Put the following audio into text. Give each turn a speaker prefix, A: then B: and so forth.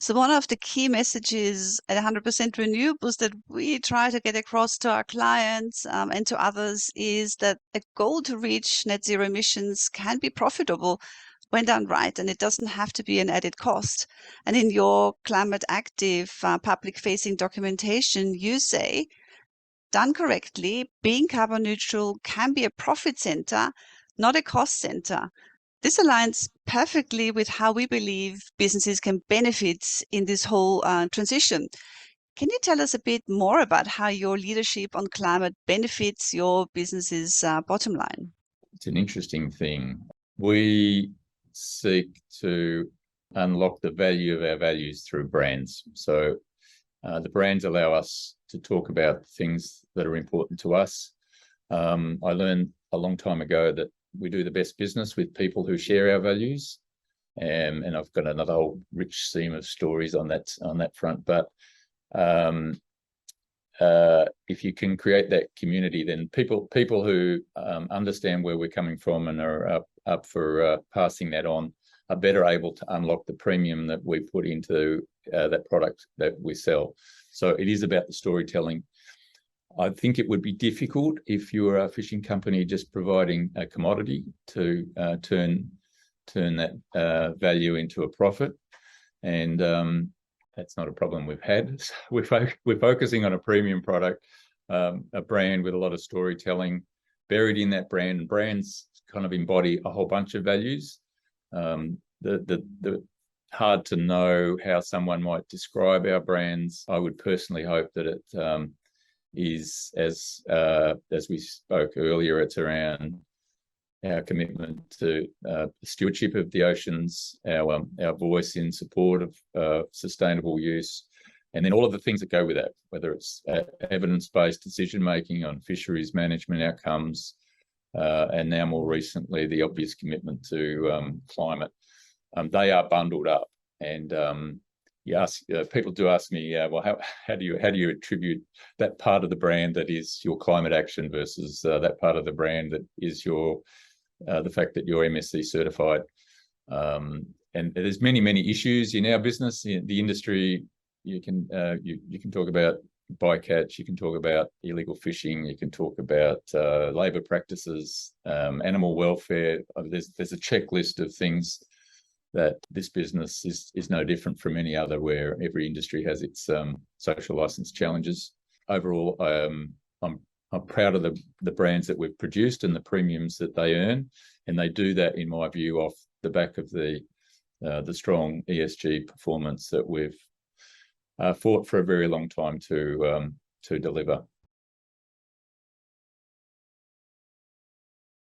A: So one of the key messages at 100% renewables that we try to get across to our clients and to others is that a goal to reach net zero emissions can be profitable when done right, and it doesn't have to be an added cost. And in your climate active public facing documentation, you say, done correctly, being carbon neutral can be a profit center, not a cost center. This aligns perfectly with how we believe businesses can benefit in this whole transition. Can you tell us a bit more about how your leadership on climate benefits your business's bottom line?
B: It's an interesting thing. We seek to unlock the value of our values through brands. So the brands allow us to talk about things that are important to us. I learned a long time ago that we do the best business with people who share our values, and I've got another whole rich seam of stories on that front. But if you can create that community, then people who understand where we're coming from and are up for passing that on are better able to unlock the premium that we put into that product that we sell. So it is about the storytelling. I think it would be difficult if you were a fishing company just providing a commodity to turn that value into a profit, and that's not a problem we've had. So we're focusing on a premium product, a brand with a lot of storytelling buried in that brand, and brands kind of embody a whole bunch of values. The hard to know how someone might describe our brands. I would personally hope that it is as we spoke earlier, it's around our commitment to stewardship of the oceans, our voice in support of sustainable use, and then all of the things that go with that, whether it's evidence-based decision-making on fisheries management outcomes, and now more recently, the obvious commitment to climate. They are bundled up, and people do ask me, well, how do you attribute that part of the brand that is your climate action versus that part of the brand that is your the fact that you're MSC certified? And there's many issues in our business, in the industry. You can talk about bycatch, you can talk about illegal fishing, you can talk about labour practices, animal welfare. There's a checklist of things that this business is no different from any other, where every industry has its social license challenges. Overall, I'm proud of the brands that we've produced and the premiums that they earn, and they do that, in my view, off the back of the strong ESG performance that we've fought for a very long time to deliver.